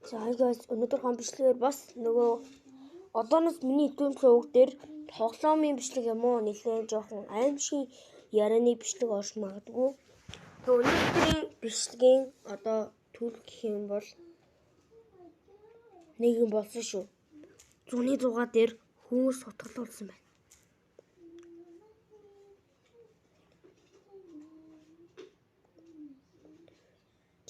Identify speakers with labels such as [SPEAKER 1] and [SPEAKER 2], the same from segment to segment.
[SPEAKER 1] За guys, өнөөдөр хон бичлэгээр бас нөгөө одооноос миний итэмсэн үг дээр тоглоомын бичлэг юм уу нэлээд жоохон аимшиг ярианы бичлэг орж магадгүй. Тэгээ өнөөдрийн бичлэгийн одоо төл гэх юм бол нэг юм болсон шүү. 106 дээр хүмүүс сутгалуулсан байна.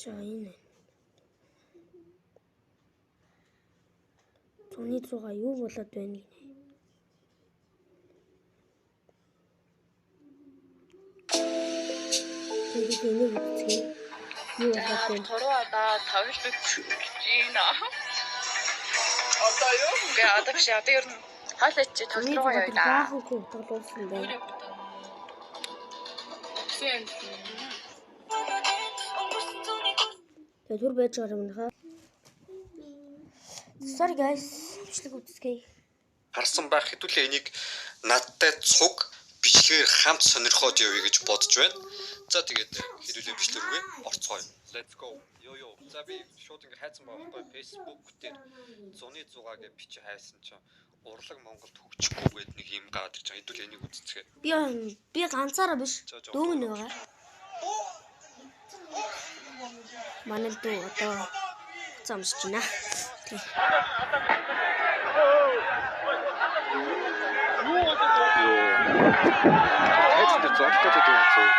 [SPEAKER 1] За энэ 106 юу болоод байна гинэ. Тэгээд энийг үзье. Юу болоод байна?
[SPEAKER 2] Тороо одоо тоглож байна. Одоо юу? Гэ одоо биш одоо ер нь хаалт чи тоглож байгаа юу да?
[SPEAKER 1] Баахан хүн тоглуулсан байна. Тэгээд түр байж байгаа юм хаа. Sorry guys, бичлэг үзье.
[SPEAKER 3] Харсан байх хэдүүлээ энийг надтай цуг бичлэгээр хамт сонирхоод явъя гэж бодож байна. За тэгээд хэдүүлээ бичлэг рүүгээ орцгоё. Let's go. Йоо. За би шууд ингэ хайцсан байгаа байхгүй Facebook дээр 106 гэж бичиж хайсан чинь урлаг Монголд хөгжихгүй гэдэг нэг юм гаад гэж байгаа. Хэдүүлээ энийг үзцгээе.
[SPEAKER 1] Би ганцаараа биш. Дүүн байгаа. Манай дүү одоо замсч байна.
[SPEAKER 3] Хайцтай зогтоод байгаа юм.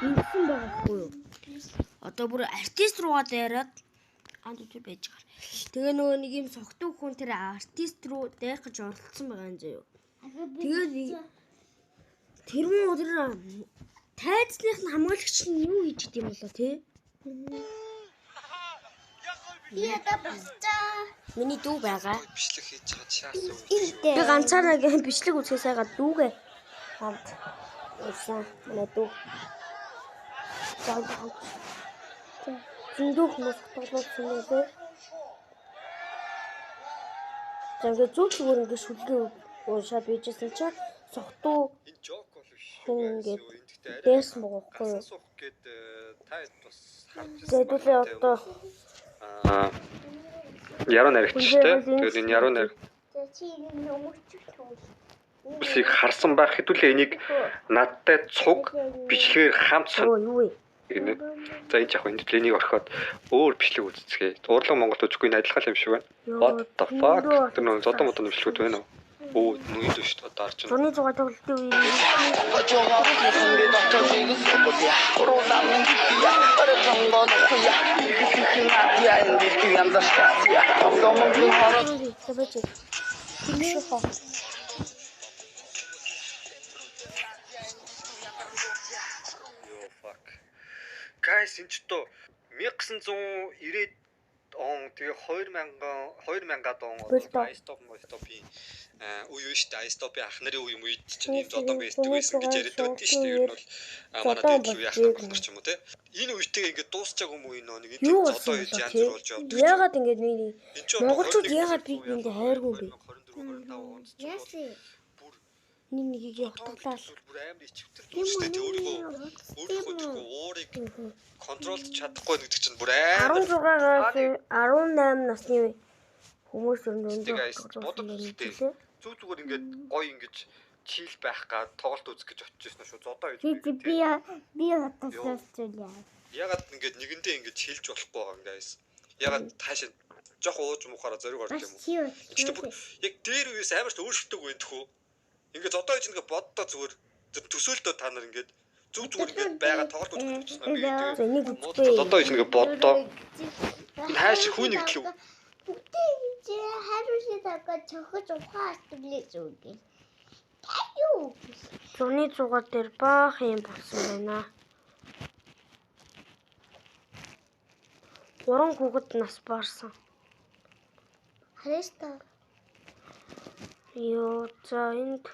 [SPEAKER 1] Ингэсэн байхгүй юу? Одоо бүр артист руугаа дайраад анд үгүй байж байгаа. Тэгээ нөгөө нэг юм согтуу хүн тэр артист руу дайрах гэж оролцсон байгаа юм заяа. Тэгээд тэр муу тэр тайцных нь хамгаалагч нь юу хийж идэм болоо тий?
[SPEAKER 4] Би одоо босчаа.
[SPEAKER 1] Миний дүү байгаа.
[SPEAKER 3] Бичлэг хийж чад шаасан.
[SPEAKER 1] Би ганцаараа бичлэг үзэхээс айгаа дүүгээ хамт ирсэн. Манай дүү. Зөндөө хүмүүс тоглосон юм лээ. Тэгээд зүгээр ингэ шүлгээ уушаад bijсэн чи согтуу
[SPEAKER 3] Энэ жок бол биш.
[SPEAKER 1] ингээд дээсэн богохгүй юу?
[SPEAKER 3] Суух гээд та бас харж
[SPEAKER 1] Зэдүүлээ одоо
[SPEAKER 3] яруу наригчтай. Тэгээд энэ яруу нариг
[SPEAKER 4] Чи энэ өмөрчих түүл.
[SPEAKER 3] үсийг харсан байх хэдүүлээ энийг надтай цуг бичлэгээр хамт
[SPEAKER 1] юу вэ?
[SPEAKER 3] гинэ. За энэ яг энэ энийг орхиод өөр бичлэг үзцгээе. Урлаг Монголд үзэхгүй адилхан юм шиг байна. What the fuck? Тэр нэг зодон модон бичлэгүүд байна уу? Оо нүгэл биш одоо арч байна.
[SPEAKER 1] 106 тоглолтын үеийн
[SPEAKER 3] Guys энэ ч то 1990 он тэгээ 2000-ад он iStop-ийн үе шүү дээ. iStop-ийн ах нарын үе юм үед чинь ийм зодон байсан гэж яриад байдаг шүү дээ. Ер нь бол манай дээд яах болох ч юм уу те. Энэ үетэйгээ ингээд дуусчаагүй юм уу энэ нэг энэ зодон хийж янз бүр болж явдаг.
[SPEAKER 1] яагаад ингэж нэг монголчууд яагаад би энд хайргүй бэ?
[SPEAKER 3] 24 25 онд ч
[SPEAKER 4] Яасан?
[SPEAKER 1] Нэгийг явуулаад
[SPEAKER 3] бүр амар ичвтер дүүштэй тэ өөрийгөө уурыг контролд чадахгүй гэдэг чинь бүр амар
[SPEAKER 1] 16-аас 18 насны хүмүүс өндөр
[SPEAKER 3] бодож үзтээ. Зүгээр ингээд гоё ингэж чийл байх гад тоглолт үзэх гэж очиж байсан шүү. Зодоо гэж.
[SPEAKER 4] Би одоо сэрчүүлээ.
[SPEAKER 3] Ягаад ингээд нэгэндээ ингэж хилж болохгүй байгаа юм guys. Ягаад таашаа жоох ууж мухаараа зориг орж юм уу? Яг дээр үеэс амар ч өөрчлөлтөг байх тхүү. Ингээд зодоо гэж ингээд боддоо зүгээр төсөөлтөө та нар ингээд зүгээр ингээд байгаа тоглолт үзэх гэж байна.
[SPEAKER 1] За энийг үзтээ.
[SPEAKER 3] Зодоо гэж ингээд боддоо. Энэ хааш хүү нэгдлээ.
[SPEAKER 4] Чи хариулт аваад чохож ухаас түлээж үгүй. Юу?
[SPEAKER 1] 106 дээр баах юм болсон байна. 3 хүүхэд нас барсан.
[SPEAKER 4] Хариста.
[SPEAKER 1] Йоо за энд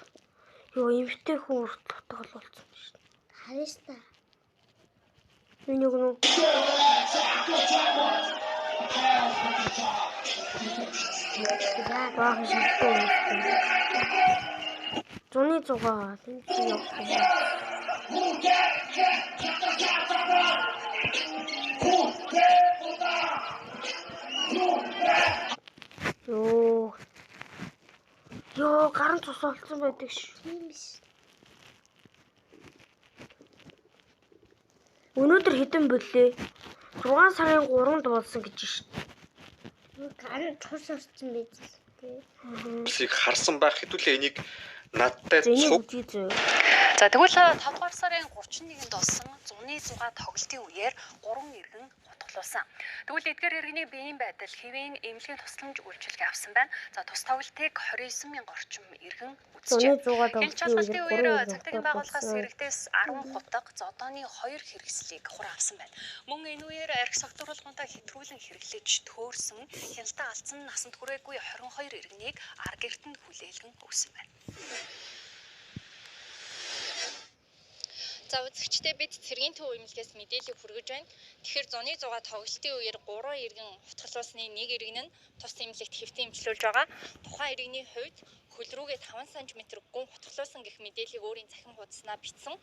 [SPEAKER 1] эмхтэй хүн урт тоглолцсон шүү дээ.
[SPEAKER 4] Хариста.
[SPEAKER 1] Энийг нөө баах шалтгаан. зуны зугаа тэнцээ явах. Ёо гарын цус олцсон байдаг ш.
[SPEAKER 4] Тийм биш.
[SPEAKER 1] Өнөөдөр хэдэн боллээ? 6 сарын 3-нд болсон гэж ш.
[SPEAKER 4] Гарын цус орсон байж л тий.
[SPEAKER 3] Улсыг харсан байх хэдүүлээ энийг надтай
[SPEAKER 1] Зэний
[SPEAKER 3] цуг
[SPEAKER 1] үгүй зөө.
[SPEAKER 2] За тэгвэл 5 дугаар сарын 31-нд болсон зуны зугаа тоглолтын үеэр 3 иргэн хутгалуулсан. Тэгвэл эдгээр иргэний биеийн байдал хэвийн эмнэлгийн тусламж үйлчилгээ авсан байна. За тус тоглолтыг 29 мянга орчим иргэн
[SPEAKER 1] Зуны
[SPEAKER 2] үзжээ.
[SPEAKER 1] зугаа
[SPEAKER 2] Хэлж
[SPEAKER 1] тоглолтын
[SPEAKER 2] олголтын
[SPEAKER 1] үеэр
[SPEAKER 2] үеэр цагтын байгууллагаас иргэдээс 10 хутга зодооны 2 хэрэгслийг хур авсан байна. Мөн энэ үеэр арх согтууруулгуудаа хэтрүүлэн хэрэглэж төөрсөн хяналтаа алдсан насанд хүрээгүй 22 иргэнийг ар гэртэнд хүлээлгэн өгсөн байна.
[SPEAKER 5] За үзэгчдээ бид цэргийн төв эмнэлгээс мэдээлэл хүргэж байна. Тэгэхээр зуны зугаа тоглолтын үеэр 3 иргэн хутгалуулсны 1 иргэн нь тус эмнэлэгт хэвтэн эмчилүүлж байгаа. Тухайн иргэний хувьд хөл рүүгээ 5 см гүн хутгалуулсан гэх мэдээллийг өөрийн захин хуудаснаа бичсэн.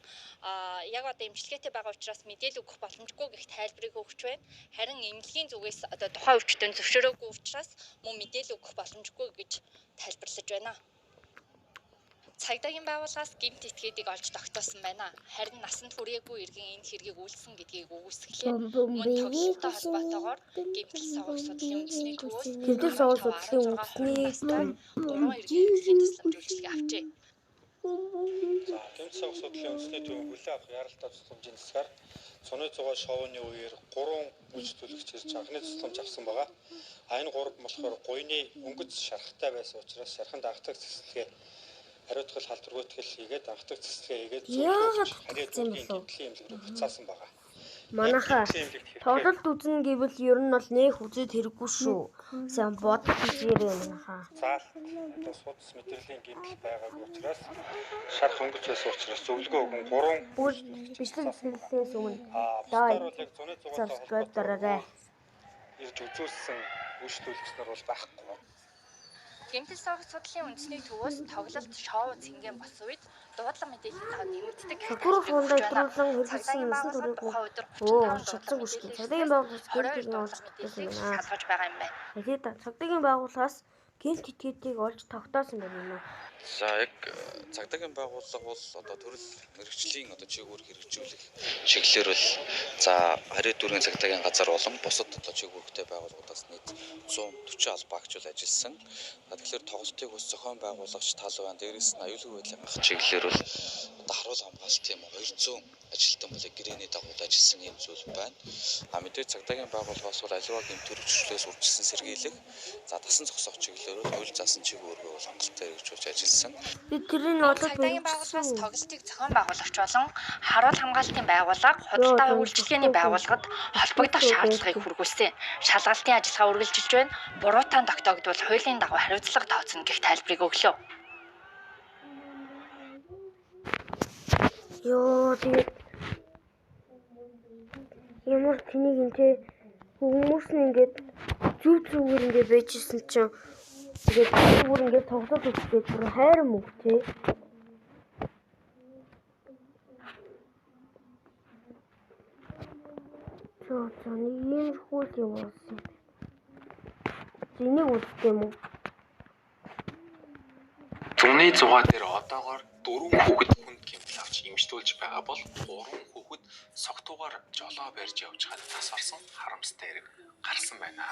[SPEAKER 5] Яг одоо эмчилгээтэй байгаа учраас мэдээлэл өгөх боломжгүй гэх тайлбарыг өгч байна. Харин эмнэлгийн зүгээс одоо тухайн өвчтөнд зөвшөөрөөгүй учраас мөн мэдээлэл өгөх боломжгүй гэж тайлбарлаж байна. Цагдаагийн байгууллагаас гэмт этгээдийг олж тогтоосон байна. Харин насанд хүрээгүй иргэн энэ хэргийг үйлсэн гэдгийг үгүйсгэлээ. Мөн тоглолттой холбоотойгоор гэмтэл согох судлалын үндэсний төвөөс
[SPEAKER 1] Гэмтэл согох судлалын үндэсний
[SPEAKER 5] 3 иргэн эмнэлгийн тусламж үйлчилгээ авчээ.
[SPEAKER 3] За гэмт согох судлалын үндэсний төв хүлээн авах яралтай тусламжийн засгаар зуны зугаа шоуны үеэр 3 үйлчлүүлэгч ирж анхны тусламж авсан байгаа. Энэ 3 болохоор гуйны өнгөц шархтай байсан учраас шарханд анхдаг цэцлэгээ хариуцгал халдваргүйтгэл хийгээд анхдаг цэцлэгээ хийгээд хариуцлагын гэмтлийн эмнэлэг рүү буцаасан байгаа.
[SPEAKER 1] Манайхаа тоглолт үзнэ гэвэл ер нь бол нэх үзээд хэрэггүй шүү. Сайн бодож үзээрэй манайхаа.
[SPEAKER 3] Заал одоо судас мэдрэлийн гэмтэл байгаагүй учраас шарх өнгөц байсан учраас зөвлөгөө өгөн 3
[SPEAKER 1] Бүр бичлэг хэллээс өмнө
[SPEAKER 3] бусдаар бол яг зуны зугаа
[SPEAKER 1] subscribe дараарай.
[SPEAKER 3] ирж үзүүлсэн үйлчлүүлэгч нар бол байхгүй.
[SPEAKER 5] Гэмтэл согох судлалын үндэсний төвөөс тоглолт шоу цэнгийн болсон үед дуудлага мэдээллийн тав нэмэгддэг.
[SPEAKER 1] Шүгүр фондоо илрүүлэн хэрэгжүүлсэн насан туршиггүй. Шатсаг шүү дээ. Цагдаагийн байгууллагаас гэмт этгээдийг олж тогтоосон байна.
[SPEAKER 5] шалгаж байгаа юм байна.
[SPEAKER 1] Тэгээд цагдаагийн байгууллагаас гэмт этгээдийг олж тогтоосон байна.
[SPEAKER 6] За яг цагдаагийн байгууллага бол одоо төрөл мэрэгжлийн одоо чиглэлээр хэрэгжүүлэх чиглэлээр бол за хариу дүүргийн цагдаагийн газар болон бусад одоо чиглэлтэй байгууллагуудаас нийт 140 албаа агчуул ажилласан. Тэгэхээр тоглолтыг ус зохион байгуулагч тал байна. Дээрээс нь аюулгүй байдлын гах чиглэлээр бол одоо харуул хамгаалалт юм 200 ажилтан бол гэрээний дагуу ажилласан юм зүйл байна. Мэдээж цагдаагийн байгууллагаас бол аливаа гэмт төрөвчлөөс үржилсэн сэргийлэх. За дасан зогсоох чиглэлээр бол оюул заасан чиглэлээр бол хангалттай хэрэгжүүлж ажилласан.
[SPEAKER 1] Бид тэрийг одоо
[SPEAKER 5] Цагдаагийн байгууллагаас тоглолтыг зохион байгуулагч болон харуул хамгаалалтын байгууллага, худалдаа үйлчилгээний байгууллагад холбогдох шаардлагыг хүргүүлсэн. Шалгалтын ажиллагаа үргэлжилж байна. Буруутаан тогтоогдвол хуулийн дагуу хариуцлага тооцно гэх тайлбарыг өглөө.
[SPEAKER 1] Ёо тэгээд ямар тэнийг энэ хүмүүс нь ингээд зүгээр ингээд байжсэн чинь тэгээд зүгээр ингээд тоглоод үзчихээд бүр хайр мөг тий. Нэг юм хөл юм болсон. Зэнийг үзтээ юм уу?
[SPEAKER 7] Зуны зугаа дээр одоогоор 4 хүүхэд хүнд гэмтэл авч имжлүүлж байгаа бол 3 хүүхэд согтуугаар жолоо барьж явж хад тас орсон харамстай хэрэг гарсан байна.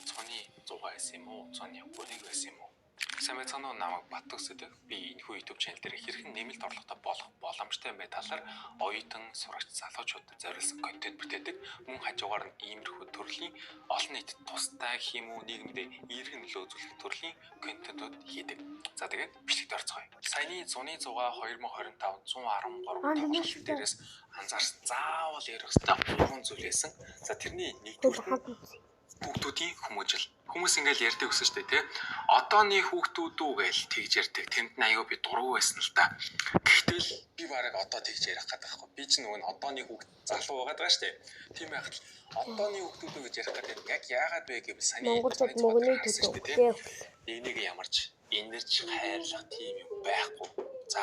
[SPEAKER 7] Зуны зугаа байсан юм уу? Зуны бүрийг байсан юм уу? Сайн байцгаана уу намайг Баттг сэдэг. Би энэхүү YouTube channel дээр хэрхэн нэмэлт орлоготой болох боломжтой бай талаар оюутан сурагч залуучуудад зориулсан контент бүтээдэг. Мөн хажуугаар нь иймэрхүү төрлийн олон нийтэд тустай хэм үү нийгэмдээ эерхэн нөлөө үзүүлэх төрлийн контентууд хийдэг. За тэгээд бичлэгт орцгоё. Саяны зуны зугаа 2025 113 дээрээс анзаарсан заавал ярих хэвээр 3 зүйл байсан. За тэрний нэгдүгээр хүүхдүүдийн хүмүүжил. Хүмүүс ингээл ярьдаг өсөн штэ тий. Одооны хүүхдүүд үү гээл тэгж ярьдаг. Тэнд аягүй би дургүй байсан л та. Гэтэл би бараг одоо тэгж ярих гэдэг байхгүй. Би ч нөгөө одооны хүүхд залуу байгаад байгаа штэ. Тийм байхад одооны хүүхдүүд үү гэж ярих гэдэг яг яагаад вэ гэвэл саяны
[SPEAKER 1] Монголд мөнгөний төлөв.
[SPEAKER 7] нэг ямарч энерж хайрлах тийм юм байхгүй. За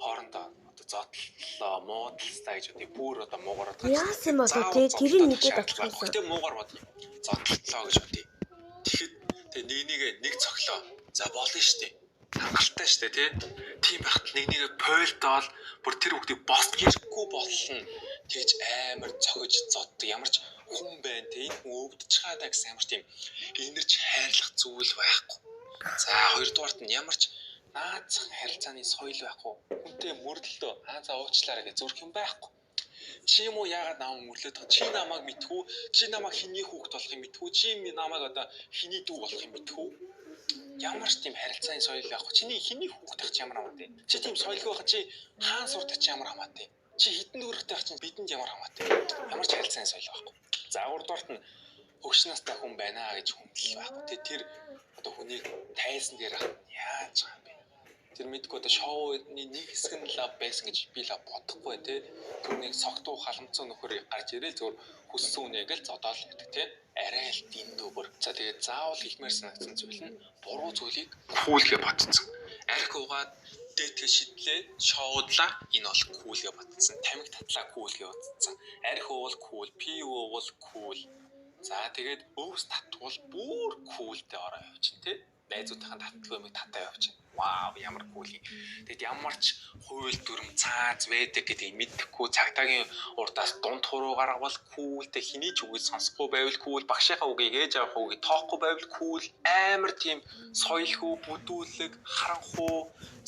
[SPEAKER 7] хоорондоо одоо зодлоо, муудалцлаа гэж одоо бүр одоо муугар одоо
[SPEAKER 1] Яасан юм болов те тэрийг нэгээд авчихсан.
[SPEAKER 7] Гэхдээ муугар бодъё. Зодлоо гэж бодъё. Тэгэхэд тэгээ нэг цоглоо. За болно штэ. Хангалттай штэ тий. Тийм байхад нэг пойлтоол бүр тэр хүүхдийг босд гэрхгүй болно. Тэгж амар цохиж зоддог. Ямар ч хүн байна те. Энэ хүн өвдөж чадаа гэсэн ямар ч тийм инэрч хайрлах зүйл байхгүй. За хоёрдугаарт нь ямар ч наацхан харилцааны соёл байхгүй. Хүнтэй мөрлөлтөө за уучлаарай гэж зүрх юм байхгүй. Чи юм уу яагаад намайг мөрлөөд байгаа? Чи намайг мэдхүү? Чи намайг хиний хүүхд болохыг мэдхүү? Чи намайг одоо хиний дүү болохыг мэдхүү? Ямар ч тийм харилцааны соёл байхгүй. Чиний хиний хүүхд тах чи ямар хамаатай? Чи тийм соёлгүй байх чи хаан сурдаг чи ямар хамаатай? Чи хитэн дүүрэгтэй байх чи бидэнд ямар хамаатай? Ямар ч харилцааны соёл байхгүй. За гуравдугаарт нь хөгш настай хүн байна гэж хүндэл байхгүй. Тэр одоо хүнийг тайлсан дээр яаж байгаа юм бэ? Тэр мэдгүй одоо шоуны нэг хэсэг нь лав байсан гэж би лав бодохгүй те. Түүнийг согтуу халамцсан нөхөр гарч ирээл зөвөр хүссэн үнэ гэл зодоол гэдэг те. Арай л дэндүүбэр. За тэгээд заавал хэлмээр санагдсан зүйл нь буруу зүйлийг кулгээ батцсан. Арх угаад дээдгээ шидлээ шоудлаа энэ бол кулгээ батцсан. Тамиг татлаа кулгээ батцсан. Арх уул кул, пи уул кул. За тэгээд өвс татвал бүр култэй ороо явчихна те. Найзуудынхаа татлагыг татаа явчихна. Вау ямар кул юм. Тэгэд ямар ч хууль дүрм цааз байдаг гэдгийг мэдэхгүй цагдаагийн урдаас дунд хуруу гаргавал култэй хэний ч үгийг сонсохгүй байвал кул багшийнхаа үгийг ээж авах үгийг тоохгүй байвал кул амар тийм соёлгүй бүдүүлэг харанхуу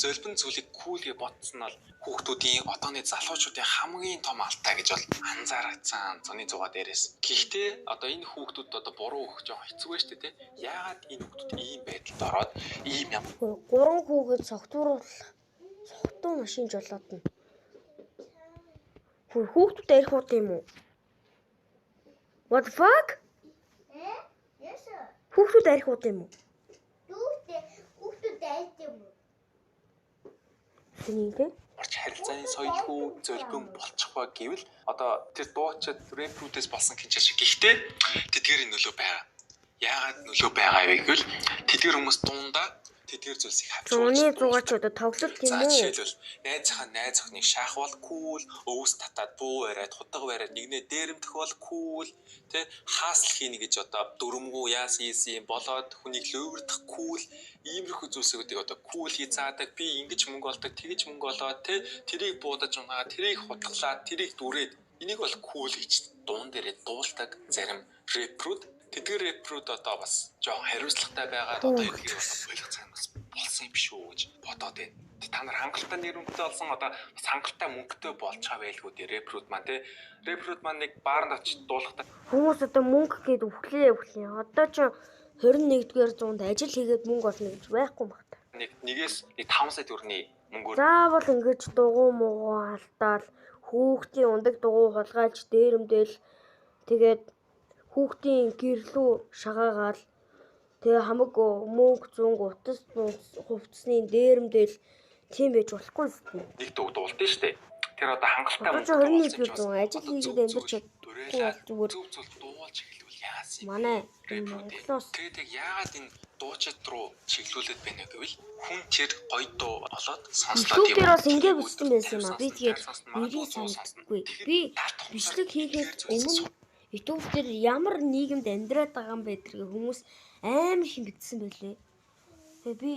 [SPEAKER 7] зөлбөн зүйлийг кулгээ ботсон нь хүүхдүүдийн одооны залуучуудын хамгийн том алдаа гэж бол анзаарсан зуны зугаа дээрээс. Гэхдээ одоо энэ хүүхдүүд одоо буруу өгч байгаа хэцүү байж тээ те. Яагаад энэ хүүхдүүд ийм байдалд ороод ийм юм
[SPEAKER 1] 3 хүүхэд согтууруулах согтуу машин жолоод нь. Хүүхдүүд арих уу юм уу? What the fuck?
[SPEAKER 4] Yes sir.
[SPEAKER 1] Хүүхдүүд арих уу юм уу?
[SPEAKER 4] Хүүхдүүд айд юм уу?
[SPEAKER 1] Тэнийг те
[SPEAKER 7] орч харилцааны соёлгүй зөлбөн болчих ба гэвэл одоо тэр дуучид рэпрүүдээс болсон кинч шиг гэхдээ тэдгэрийн нөлөө байгаа. Яагаад нөлөө байгаа вэ гэвэл тэдгэр хүмүүс дундаа тэдгэр зүйлсийг хавчуулж
[SPEAKER 1] 100-аад тоглолт тийм үү?
[SPEAKER 7] жишээлбэл найз охиныг шаахвал кул, өвс татаад буу бариад худаг бариад нэгнээ дээрэмдэх бол кул, тэ хаасл хийнэ гэж одоо дөрөмгөө яасан болоод хүнийг лөөвөрдөх кул, иймэрхүү зүйлсүүдийг одоо кул хий заадаг. Би ингэж мөнгө олдог, тэгэж мөнгө олоод тэ тэрийг буудаж унгаа, тэрийг хутглаад, тэрийг дүрээд энийг бол кул гэж дуун дээрээ дуулдаг зарим рэпрүүд. Тэдгээр рэпрүүд одоо бас жоохон хариуцлагатай байгаад одоо энэ хэрэг болох цаг бас болсон юм биш үү гэж бодоод байна. Та нар хангалттай нэрмжтэй болсон одоо бас хангалттай мөнгөтэй болж байгаа байлгүй дээ рэпрүүд маань тий. Рэпрүүд маань нэг баард очиж дуулахтаа
[SPEAKER 1] Хүмүүс одоо мөнгө гээд өвхлээ. Одоо ч 21-р зуунд ажил хийгээд мөнгө олно гэж байхгүй юм байна.
[SPEAKER 7] нэгээс 5 сая төгрөгийн мөнгөөр
[SPEAKER 1] Заавал ингэж дугуй муугуу алдаал хүүхдийн ундаг дугуй хулгайлж дээрэмдэл тэгээд хүүхдийн гэрлүү шагаагаал тэгээ хамаг мөнгө зүүн утас хувцсны дээрэмдэл тийм байж болохгүй юм.
[SPEAKER 7] нэг дуу дуулдаа штэ. Тэр одоо хангалттай
[SPEAKER 1] Одоо 21-р зуун ажил хийгээд амьдарч чадахгүй зүгээр
[SPEAKER 7] зөв зөв дуулж эхлэвэл яасан юм.
[SPEAKER 1] манай Монголоос
[SPEAKER 7] Тэгээд яагаад энэ дуучид руу чиглүүлээд байна гэвэл хүн тэр гоё дуу болоод сонслоо
[SPEAKER 1] YouTube дээр бас ингэ бичсэн байсан юм а. Би тэгээд нэрийг санагдахгүй. Би бичлэг хийхээс өмнө YouTube дээр ямар нийгэмд амьдраад байгаа юм бэ гэдгийг хүмүүс амар их бичсэн байлээ. Тэгээ би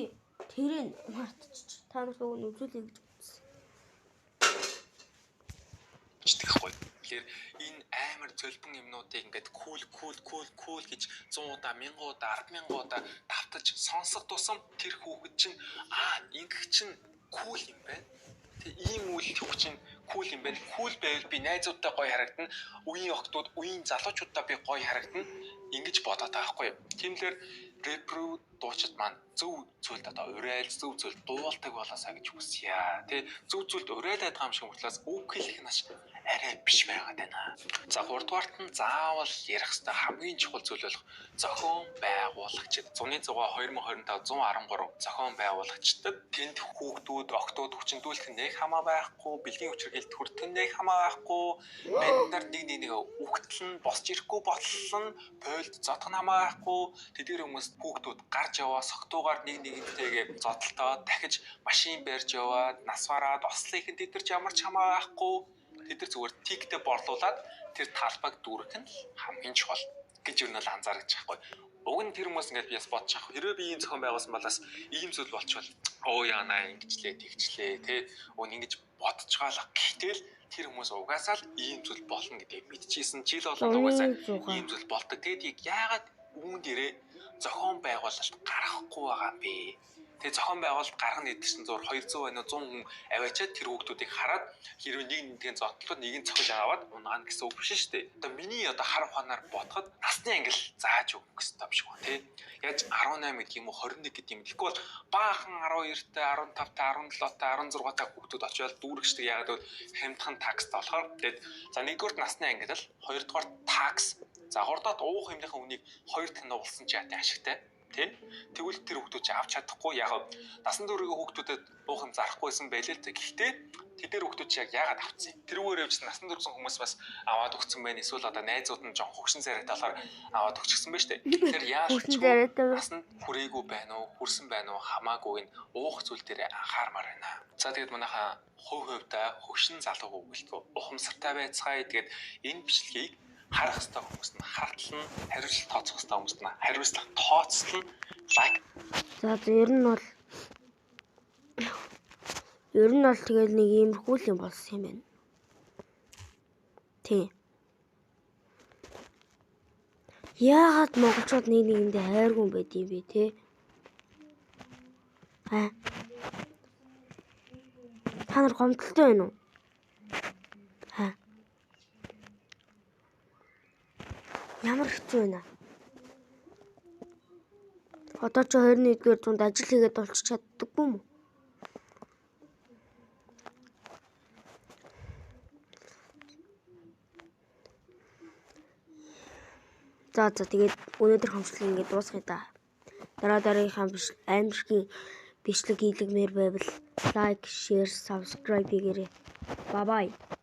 [SPEAKER 1] тэрийг мартчих. Та нарт өгөн үзүүлэе гэж бодсон.
[SPEAKER 7] гэхгүй. Тэгэхээр энэ амар зөлбөн юмнуудыг ингээд кул гэж 100 удаа, 1000 удаа, 100000 удаа давтаж сонсох тусам тэр хүүхэд чинь ингэх чинь кул юм байна. Тэгээ ийм үйл хүүхэд чинь кул юм байна. Кул байвал би найзуудтай гоё харагдана. Үеийн охтууд, үеийн залуучуудтай би гоё харагдана. Ингэж бодоод байгаа байхгүй юу? Тиймлэр рэпрүүд дуучид маань зөв зүйлд одоо урайлж зөв зүйл дуулдаг болоосаа гэж хүсье. Тэ зөв зүйлд урайлаад байгаа юм шиг мөртлөөс үг хэлэх нь арай биш байгаад байна. За 3-дугаарт нь заавал ярих хэвээр хамгийн чухал зүйл болох зохион байгуулагчид. Зуны зугаа 2025 113 зохион байгуулагчдад тэнд хүүхдүүд, охтууд хүчндүүлэх нэг хамаа байхгүй, бэлгийн хүчирхийлэлт хүртэх нэг хамаа байхгүй, бандаар нэг үхтэл нь босч ирэхгүй ботлол нь пойлд зодох хамаа байхгүй. Тэдгээр хүмүүс хүүхдүүд гар гарч яваа согтуугаар нэг нэгнтэйгээ зодтолтоод дахиж машин барьж яваад нас бараад ослыг нь тэд нар ч ямар ч хамаа байхгүй тэд нар зүгээр тиктэй борлуулад тэр талбайг дүүрэх нь хамгийн чухал гэж юу нь л анзаарч байгаа байхгүй. Уг нь тэр хүмүүс ингээд биес бодож байгаа. Хэрвээ би ийм зохион байгуулсан балаас ийм зүйл болчихвол оо яана ингэчлээ тэгчлээ тий өн ингэж бодож байгаа л гэтэл тэр хүмүүс угаасаа л ийм зүйл болно гэдгийг мэдчихсэн. Жил болон угаасаа ийм зүйл болдог. Тэгээд яагаад үүнд ирээ зохион байгуулалт гаргахгүй байгаа юм бэ? Тэгээ зохион байгуулалт гаргана гэдэг чинь зур 200 байна уу 100 хүн аваачаад тэр хүүхдүүдийг хараад хэрвээ нэг нэгэн зотлоод нэг нь цохиж аваад унаана гэсэн үг биш шүү дээ. Одоо миний одоо хар ухаанаар бодоход насны ангил зааж өгөх гэсэн юм шиг байна тий. Яаж 18 гэдэг юм уу 21 гэдэг юм. Тэгэхгүй бол баахан 12-тай 15-тай 17-тай 16-тай хүүхдүүд очиод дүүрэгчдэг яагаад гэвэл хямдхан таксд болохоор тэгээд за нэгдүгээр насны ангил л хоёрдугаар такс за гуравдугаар уух хэмнийхэн үнийг хоёр дахин нугалсан ч яатай ашигтай. Тэгвэл тэр хүүхдүүд чи авч чадахгүй яг насан туршийн хүүхдүүдэд уух юм зарахгүйсэн байлээ л гэхдээ тэдэр хүүхдүүд чи яг яагаад авцсан тэрүүгээр явж насан туршийн хүмүүс бас аваад өгсөн байх эсвэл одоо найзууд нь жоон хөгшин царайтай болохоор аваад өгчихсэн байж тээ тэр яаж насан хүрээгүй байна уу хүрсэн байна уу хамаагүй нь уух зүйл дээр анхаармаар байна. За тэгээд манайхаа хувьдаа хөгшин залуу гэлтгөө ухамсартай байцгаая тэгээд энэ бичлэгийг харах хэвээр хүмүүс нь хартлан хариуцлага тооцох хэвээр хүмүүс нь хариуцлага тооцлон лайк.
[SPEAKER 1] За ер нь бол тэгэл нэг иймэрхүү юм болсон юм байна. Тий. Яагаад монголчууд нэг нэгэндээ хайргүй байд юм бэ те? Та нар гомдолтой байна уу? Ямар хэцүү байна. Одоо ч 21-р зуунд ажил хийгээд олчих чаддаггүй юм уу? За тэгээд өнөөдөр хамшлыг ингээд дуусгая да. Дараагийнхаа аимшигын бичлэг хийлгэмээр байвал лайк, шеэр, subscribe хийгээрэй. Bye bye.